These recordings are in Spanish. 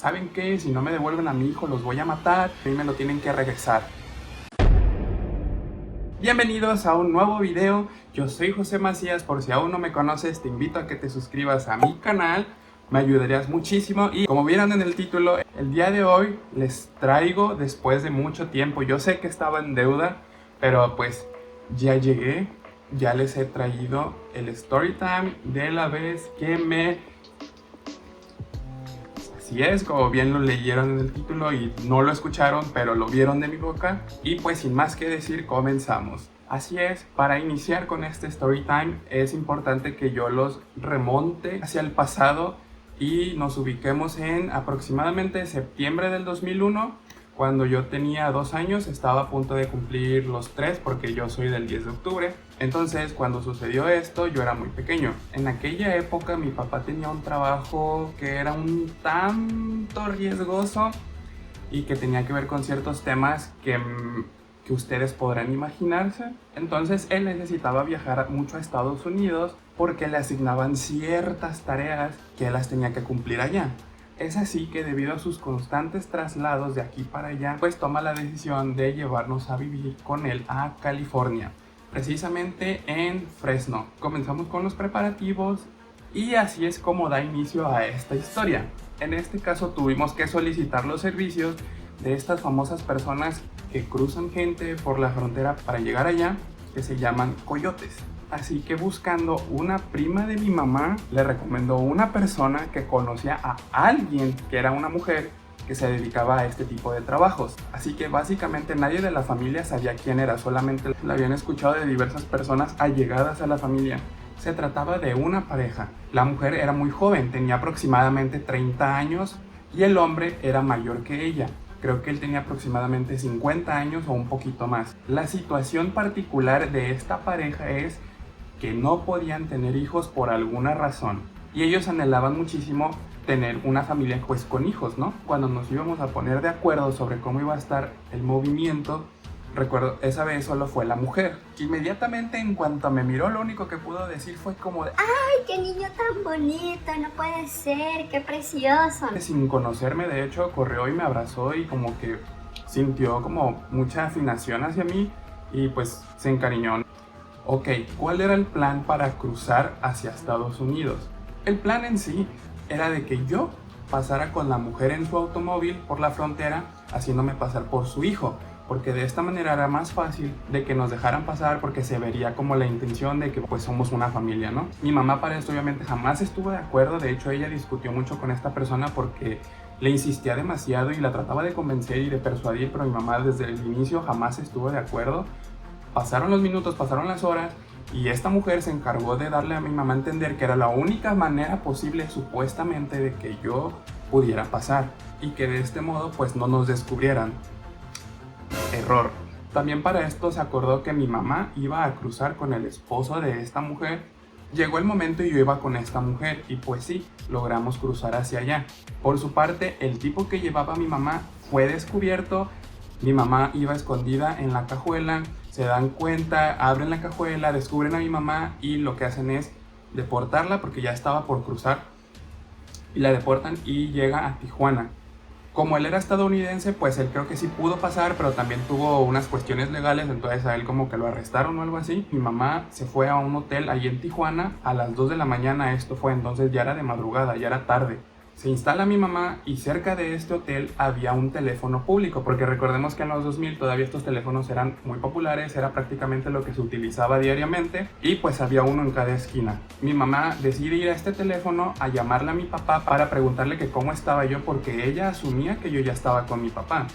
¿saben qué? Si no me devuelven a mi hijo los voy a matar y me lo tienen que regresar. Bienvenidos a un nuevo video, yo soy José Macías, por si aún no me conoces te invito a que te suscribas a mi canal, me ayudarías muchísimo y como vieron en el título, el día de hoy les traigo después de mucho tiempo, yo sé que estaba en deuda, pero pues ya llegué, ya les he traído el story time de la vez que Así es, como bien lo leyeron en el título y no lo escucharon, pero lo vieron de mi boca. Y pues sin más que decir, comenzamos. Así es, para iniciar con este story time es importante que yo los remonte hacia el pasado y nos ubiquemos en aproximadamente septiembre del 2001. Cuando yo tenía 2 años, estaba a punto de cumplir los 3 porque yo soy del 10 de octubre. Entonces, cuando sucedió esto, yo era muy pequeño. En aquella época, mi papá tenía un trabajo que era un tanto riesgoso y que tenía que ver con ciertos temas que ustedes podrán imaginarse. Entonces, él necesitaba viajar mucho a Estados Unidos porque le asignaban ciertas tareas que él las tenía que cumplir allá. Es así que debido a sus constantes traslados de aquí para allá, pues toma la decisión de llevarnos a vivir con él a California, precisamente en Fresno. Comenzamos con los preparativos y así es como da inicio a esta historia. En este caso tuvimos que solicitar los servicios de estas famosas personas que cruzan gente por la frontera para llegar allá, que se llaman coyotes. Así que buscando una prima de mi mamá, le recomendó una persona que conocía a alguien que era una mujer que se dedicaba a este tipo de trabajos. Así que básicamente nadie de la familia sabía quién era, solamente la habían escuchado de diversas personas allegadas a la familia. Se trataba de una pareja. La mujer era muy joven, tenía aproximadamente 30 años y el hombre era mayor que ella. Creo que él tenía aproximadamente 50 años o un poquito más. La situación particular de esta pareja es que no podían tener hijos por alguna razón y ellos anhelaban muchísimo tener una familia pues con hijos, ¿no? Cuando nos íbamos a poner de acuerdo sobre cómo iba a estar el movimiento, recuerdo, esa vez solo fue la mujer. Inmediatamente en cuanto me miró, lo único que pudo decir fue como de ¡ay, qué niño tan bonito! No puede ser, qué precioso. Sin conocerme, de hecho, corrió y me abrazó y como que sintió como mucha afinación hacia mí y pues se encariñó. Ok, ¿cuál era el plan para cruzar hacia Estados Unidos? El plan en sí era de que yo pasara con la mujer en su automóvil por la frontera, haciéndome pasar por su hijo, porque de esta manera era más fácil de que nos dejaran pasar porque se vería como la intención de que pues somos una familia, ¿no? Mi mamá para esto obviamente jamás estuvo de acuerdo, de hecho ella discutió mucho con esta persona porque le insistía demasiado y la trataba de convencer y de persuadir, pero mi mamá desde el inicio jamás estuvo de acuerdo. Pasaron los minutos, pasaron las horas y esta mujer se encargó de darle a mi mamá a entender que era la única manera posible supuestamente de que yo pudiera pasar y que de este modo pues no nos descubrieran. Error. También para esto se acordó que mi mamá iba a cruzar con el esposo de esta mujer. Llegó el momento y yo iba con esta mujer y pues sí, logramos cruzar hacia allá. Por su parte, el tipo que llevaba a mi mamá fue descubierto. Mi mamá iba escondida en la cajuela, se dan cuenta, abren la cajuela, descubren a mi mamá y lo que hacen es deportarla porque ya estaba por cruzar y la deportan y llega a Tijuana. Como él era estadounidense, pues él creo que sí pudo pasar, pero también tuvo unas cuestiones legales, entonces a él como que lo arrestaron o algo así. Mi mamá se fue a un hotel ahí en Tijuana a las 2 de la mañana, esto fue, entonces ya era de madrugada, ya era tarde. Se instala mi mamá y cerca de este hotel había un teléfono público, porque recordemos que en los 2000 todavía estos teléfonos eran muy populares, era prácticamente lo que se utilizaba diariamente y pues había uno en cada esquina. Mi mamá decide ir a este teléfono a llamarle a mi papá para preguntarle que cómo estaba yo, porque ella asumía que yo ya estaba con mi papá.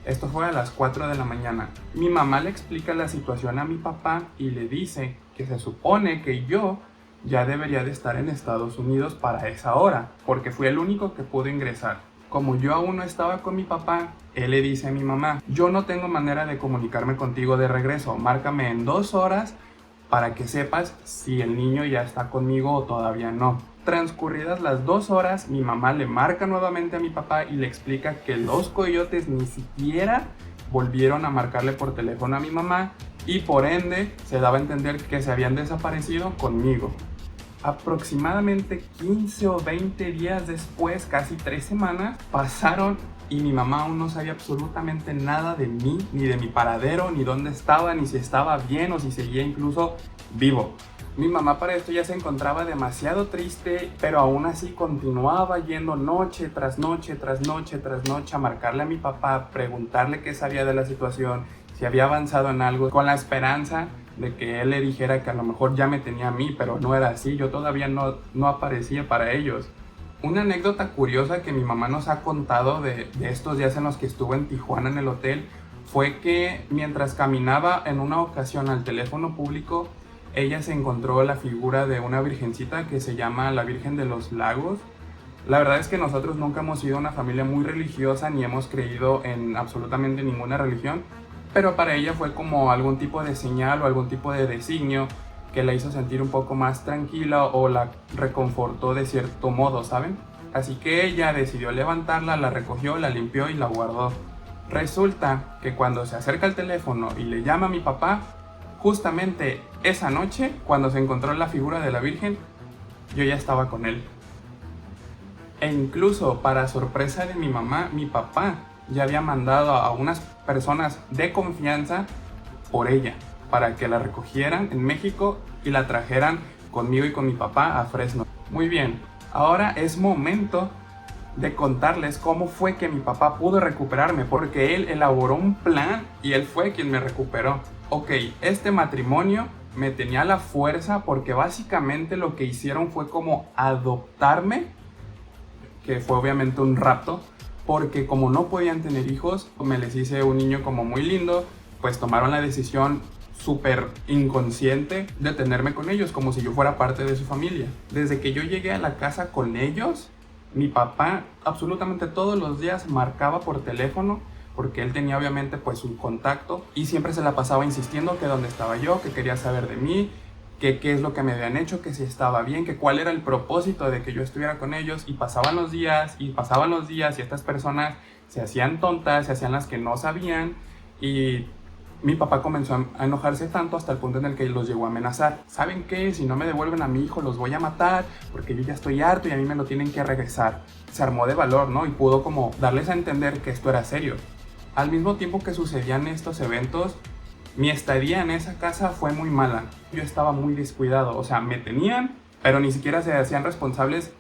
Esto fue a las 4 de la mañana. Mi mamá le explica la situación a mi papá y le dice que se supone que yo ya debería de estar en Estados Unidos para esa hora, porque fui el único que pudo ingresar. Como yo aún no estaba con mi papá, él le dice a mi mamá, yo no tengo manera de comunicarme contigo de regreso, márcame en 2 horas para que sepas si el niño ya está conmigo o todavía no. Transcurridas las 2 horas, mi mamá le marca nuevamente a mi papá y le explica que los coyotes ni siquiera volvieron a marcarle por teléfono a mi mamá y por ende se daba a entender que se habían desaparecido conmigo. Aproximadamente 15 o 20 días después, casi 3 semanas, pasaron y mi mamá aún no sabía absolutamente nada de mí, ni de mi paradero, ni dónde estaba, ni si estaba bien o si seguía incluso vivo. Mi mamá para esto ya se encontraba demasiado triste, pero aún así continuaba yendo noche tras noche, tras noche, tras noche a marcarle a mi papá, preguntarle qué sabía de la situación, si había avanzado en algo, con la esperanza de que él le dijera que a lo mejor ya me tenía a mí, pero no era así, yo todavía no aparecía para ellos. Una anécdota curiosa que mi mamá nos ha contado de estos días en los que estuvo en Tijuana en el hotel fue que mientras caminaba en una ocasión al teléfono público, ella se encontró la figura de una virgencita que se llama la Virgen de los Lagos. La verdad es que nosotros nunca hemos sido una familia muy religiosa ni hemos creído en absolutamente ninguna religión, pero para ella fue como algún tipo de señal o algún tipo de designio que la hizo sentir un poco más tranquila o la reconfortó de cierto modo, ¿saben? Así que ella decidió levantarla, la recogió, la limpió y la guardó. Resulta que cuando se acerca al teléfono y le llama a mi papá, justamente esa noche, cuando se encontró la figura de la Virgen, yo ya estaba con él. E incluso, para sorpresa de mi mamá, mi papá ya había mandado a unas personas de confianza por ella, para que la recogieran en México y la trajeran conmigo y con mi papá a Fresno. Muy bien, ahora es momento de contarles cómo fue que mi papá pudo recuperarme, porque él elaboró un plan y él fue quien me recuperó. Ok, este matrimonio me tenía a la fuerza porque básicamente lo que hicieron fue como adoptarme, que fue obviamente un rapto, porque como no podían tener hijos, me les hice un niño como muy lindo, pues tomaron la decisión súper inconsciente de tenerme con ellos, como si yo fuera parte de su familia. Desde que yo llegué a la casa con ellos, mi papá absolutamente todos los días marcaba por teléfono, porque él tenía obviamente pues su contacto y siempre se la pasaba insistiendo que dónde estaba yo, que quería saber de mí, que qué es lo que me habían hecho, que si estaba bien, que cuál era el propósito de que yo estuviera con ellos. Y pasaban los días y pasaban los días y estas personas se hacían tontas, se hacían las que no sabían y mi papá comenzó a enojarse tanto hasta el punto en el que los llegó a amenazar. ¿Saben qué? Si no me devuelven a mi hijo los voy a matar porque yo ya estoy harto y a mí me lo tienen que regresar. Se armó de valor, ¿no? Y pudo como darles a entender que esto era serio. Al mismo tiempo que sucedían estos eventos, mi estadía en esa casa fue muy mala. Yo estaba muy descuidado, o sea, me tenían, pero ni siquiera se hacían responsables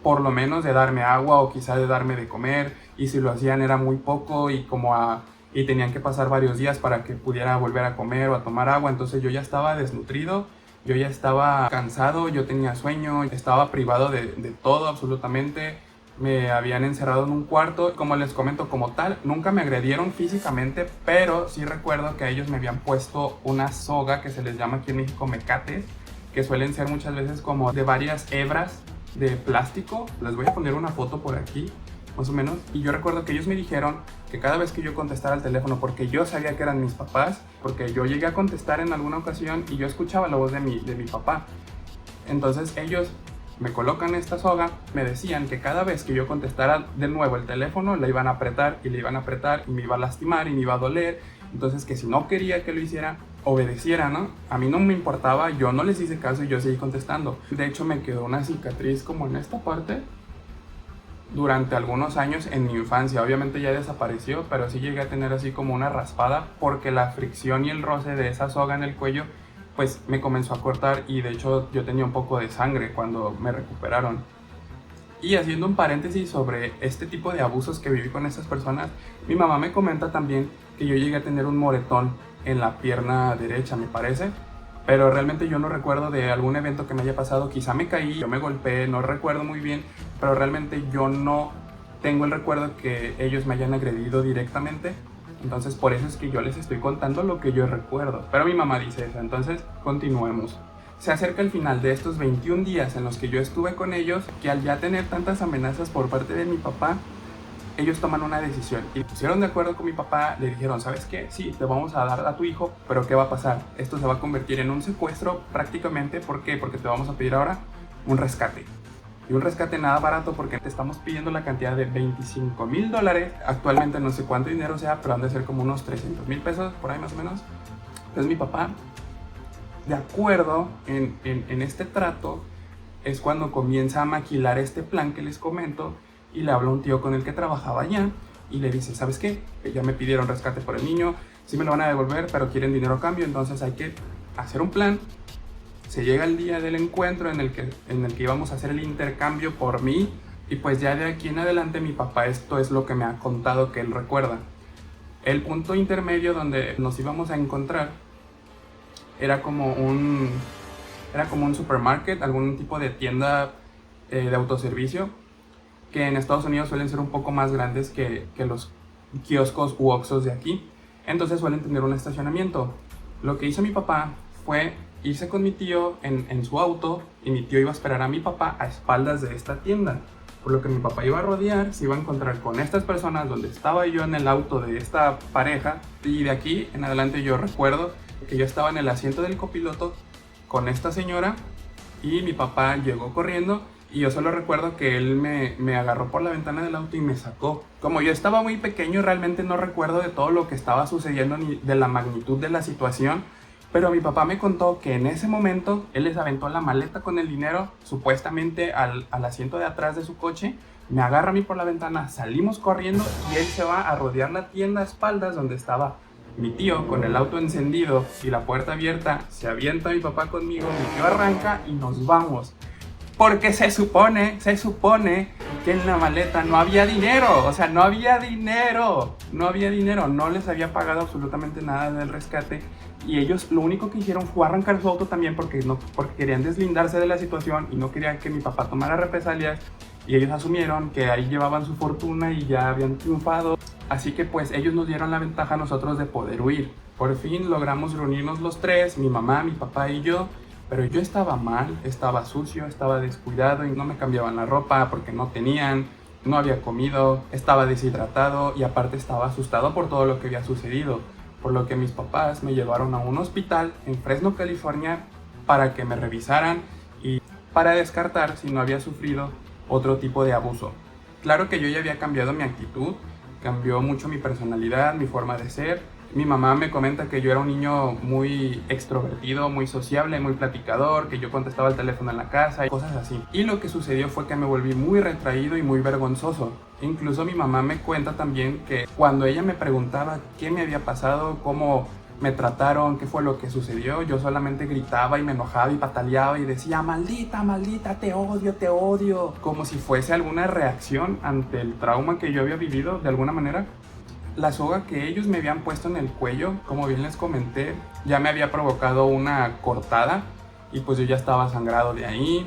por lo menos de darme agua o quizá de darme de comer, y si lo hacían era muy poco y tenían que pasar varios días para que pudiera volver a comer o a tomar agua. Entonces yo ya estaba desnutrido, yo ya estaba cansado, yo tenía sueño, estaba privado de todo absolutamente. Me habían encerrado en un cuarto, como les comento, como tal, nunca me agredieron físicamente, pero sí recuerdo que ellos me habían puesto una soga que se les llama aquí en México mecates, que suelen ser muchas veces como de varias hebras de plástico. Les voy a poner una foto por aquí, más o menos, y yo recuerdo que ellos me dijeron que cada vez que yo contestara al teléfono, porque yo sabía que eran mis papás, porque yo llegué a contestar en alguna ocasión y yo escuchaba la voz de mi papá, entonces ellos me colocan esta soga, me decían que cada vez que yo contestara de nuevo el teléfono, la iban a apretar y le iban a apretar y me iba a lastimar y me iba a doler. Entonces que si no quería que lo hiciera, obedeciera, ¿no? A mí no me importaba, yo no les hice caso y yo seguí contestando. De hecho me quedó una cicatriz como en esta parte durante algunos años en mi infancia. Obviamente ya desapareció, pero sí llegué a tener así como una raspada porque la fricción y el roce de esa soga en el cuello pues me comenzó a cortar, y de hecho yo tenía un poco de sangre cuando me recuperaron. Y haciendo un paréntesis sobre este tipo de abusos que viví con estas personas, mi mamá me comenta también que yo llegué a tener un moretón en la pierna derecha, me parece, pero realmente yo no recuerdo de algún evento que me haya pasado. Quizá me caí, yo me golpeé, no recuerdo muy bien, pero realmente yo no tengo el recuerdo que ellos me hayan agredido directamente. Entonces por eso es que yo les estoy contando lo que yo recuerdo. Pero mi mamá dice eso, entonces continuemos. Se acerca el final de estos 21 días en los que yo estuve con ellos, que al ya tener tantas amenazas por parte de mi papá, ellos toman una decisión y pusieron de acuerdo con mi papá. Le dijeron, ¿sabes qué? Sí, te vamos a dar a tu hijo, pero ¿qué va a pasar? Esto se va a convertir en un secuestro prácticamente. ¿Por qué? Porque te vamos a pedir ahora un rescate. Y un rescate nada barato, porque te estamos pidiendo la cantidad de $25,000. Actualmente no sé cuánto dinero sea, pero han de ser como unos 300,000 pesos, por ahí más o menos. Entonces mi papá de acuerdo en este trato es cuando comienza a maquilar este plan que les comento y le habla un tío con el que trabajaba allá y le dice, ¿sabes qué? Ya me pidieron rescate por el niño, sí me lo van a devolver, pero quieren dinero a cambio, entonces hay que hacer un plan. Se llega el día del encuentro en el que íbamos a hacer el intercambio por mí y pues ya de aquí en adelante mi papá esto es lo que me ha contado que él recuerda. El punto intermedio donde nos íbamos a encontrar era como un supermarket, algún tipo de tienda de autoservicio que en Estados Unidos suelen ser un poco más grandes que los kioscos u oxxos de aquí. Entonces suelen tener un estacionamiento. Lo que hizo mi papá fue irse con mi tío en su auto y mi tío iba a esperar a mi papá a espaldas de esta tienda. Por lo que mi papá iba a rodear, se iba a encontrar con estas personas donde estaba yo en el auto de esta pareja. Y de aquí en adelante yo recuerdo que yo estaba en el asiento del copiloto con esta señora y mi papá llegó corriendo y yo solo recuerdo que él me agarró por la ventana del auto y me sacó. Como yo estaba muy pequeño, realmente no recuerdo de todo lo que estaba sucediendo ni de la magnitud de la situación, pero mi papá me contó que en ese momento él les aventó la maleta con el dinero supuestamente al asiento de atrás de su coche, me agarra a mí por la ventana, salimos corriendo y él se va a rodear la tienda a espaldas donde estaba mi tío con el auto encendido y la puerta abierta. Se avienta mi papá conmigo, mi tío arranca y nos vamos. Porque se supone que en la maleta no había dinero, o sea, no había dinero, no les había pagado absolutamente nada del rescate y ellos lo único que hicieron fue arrancar su auto también porque querían deslindarse de la situación y no querían que mi papá tomara represalias y ellos asumieron que ahí llevaban su fortuna y ya habían triunfado, así que pues ellos nos dieron la ventaja a nosotros de poder huir. Por fin logramos reunirnos los tres, mi mamá, mi papá y yo. Pero yo estaba mal, estaba sucio, estaba descuidado y no me cambiaban la ropa porque no tenían, no había comido, estaba deshidratado y aparte estaba asustado por todo lo que había sucedido. Por lo que mis papás me llevaron a un hospital en Fresno, California para que me revisaran y para descartar si no había sufrido otro tipo de abuso. Claro que yo ya había cambiado mi actitud, cambió mucho mi personalidad, mi forma de ser. Mi mamá me comenta que yo era un niño muy extrovertido, muy sociable, muy platicador, que yo contestaba el teléfono en la casa y cosas así. Y lo que sucedió fue que me volví muy retraído y muy vergonzoso. Incluso mi mamá me cuenta también que cuando ella me preguntaba qué me había pasado, cómo me trataron, qué fue lo que sucedió, yo solamente gritaba y me enojaba y pataleaba y decía, maldita, maldita, te odio, como si fuese alguna reacción ante el trauma que yo había vivido de alguna manera. La soga que ellos me habían puesto en el cuello, como bien les comenté, ya me había provocado una cortada y pues yo ya estaba sangrado de ahí.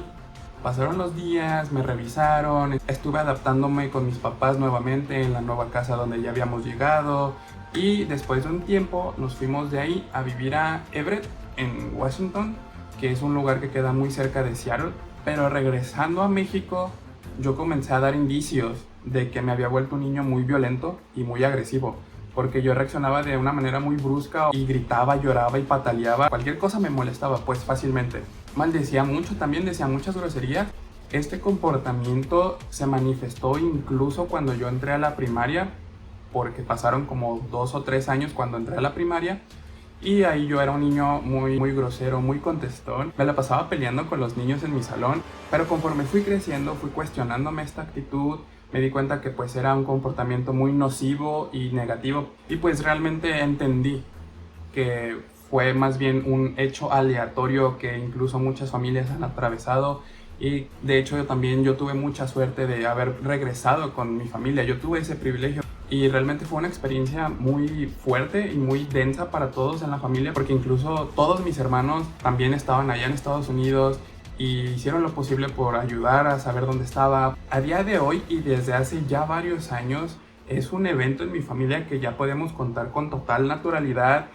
Pasaron los días, me revisaron, estuve adaptándome con mis papás nuevamente en la nueva casa donde ya habíamos llegado y después de un tiempo nos fuimos de ahí a vivir a Everett, en Washington, que es un lugar que queda muy cerca de Seattle. Pero regresando a México, yo comencé a dar indicios de que me había vuelto un niño muy violento y muy agresivo, porque yo reaccionaba de una manera muy brusca y gritaba, lloraba y pataleaba. Cualquier cosa me molestaba pues fácilmente. Maldecía mucho, también decía muchas groserías. Este comportamiento se manifestó incluso cuando yo entré a la primaria, porque pasaron como 2 o 3 años cuando entré a la primaria. Y ahí yo era un niño muy grosero, muy contestón. Me la pasaba peleando con los niños en mi salón. Pero conforme fui creciendo, fui cuestionándome esta actitud. Me di cuenta que pues era un comportamiento muy nocivo y negativo. Y pues realmente entendí que fue más bien un hecho aleatorio que incluso muchas familias han atravesado. Y de hecho yo tuve mucha suerte de haber regresado con mi familia. Yo tuve ese privilegio. Y realmente fue una experiencia muy fuerte y muy densa para todos en la familia, porque incluso todos mis hermanos también estaban allá en Estados Unidos y hicieron lo posible por ayudar a saber dónde estaba. A día de hoy y desde hace ya varios años es un evento en mi familia que ya podemos contar con total naturalidad,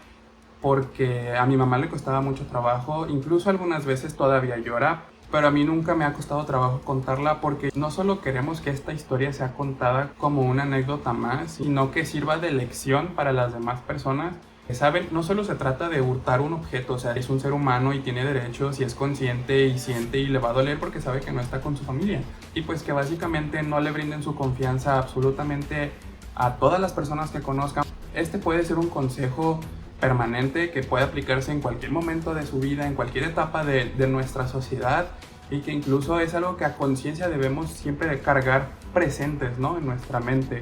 porque a mi mamá le costaba mucho trabajo, incluso algunas veces todavía llora. Pero a mí nunca me ha costado trabajo contarla porque no solo queremos que esta historia sea contada como una anécdota más, sino que sirva de lección para las demás personas. ¿Saben? No solo se trata de hurtar un objeto, o sea, es un ser humano y tiene derechos y es consciente y siente y le va a doler porque sabe que no está con su familia. Y pues que básicamente no le brinden su confianza absolutamente a todas las personas que conozcan. Este puede ser un consejo permanente que puede aplicarse en cualquier momento de su vida, en cualquier etapa de nuestra sociedad, y que incluso es algo que a conciencia debemos siempre cargar presentes, ¿no?, en nuestra mente.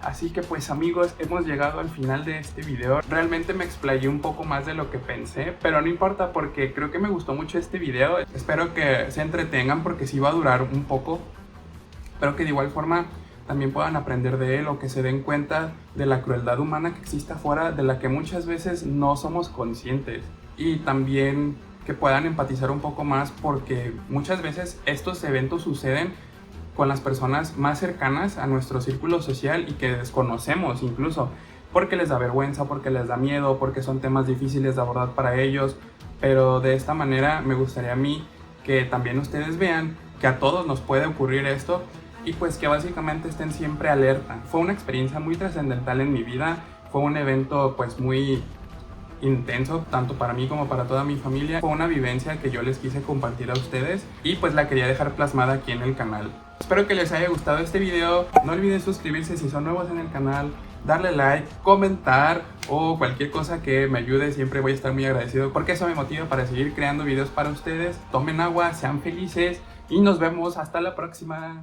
Así que pues amigos, hemos llegado al final de este video. Realmente me explayé un poco más de lo que pensé, pero no importa porque creo que me gustó mucho este video. Espero que se entretengan porque sí va a durar un poco, pero que de igual forma también puedan aprender de él, o que se den cuenta de la crueldad humana que existe afuera, de la que muchas veces no somos conscientes, y también que puedan empatizar un poco más, porque muchas veces estos eventos suceden con las personas más cercanas a nuestro círculo social y que desconocemos incluso, porque les da vergüenza, porque les da miedo, porque son temas difíciles de abordar para ellos. Pero de esta manera me gustaría a mí que también ustedes vean que a todos nos puede ocurrir esto, y pues que básicamente estén siempre alerta. Fue una experiencia muy trascendental en mi vida, fue un evento pues muy intenso, tanto para mí como para toda mi familia. Fue una vivencia que yo les quise compartir a ustedes y pues la quería dejar plasmada aquí en el canal. Espero que les haya gustado este video. No olviden suscribirse si son nuevos en el canal, darle like, comentar o cualquier cosa que me ayude. Siempre voy a estar muy agradecido porque eso me motiva para seguir creando videos para ustedes. Tomen agua, sean felices y nos vemos hasta la próxima.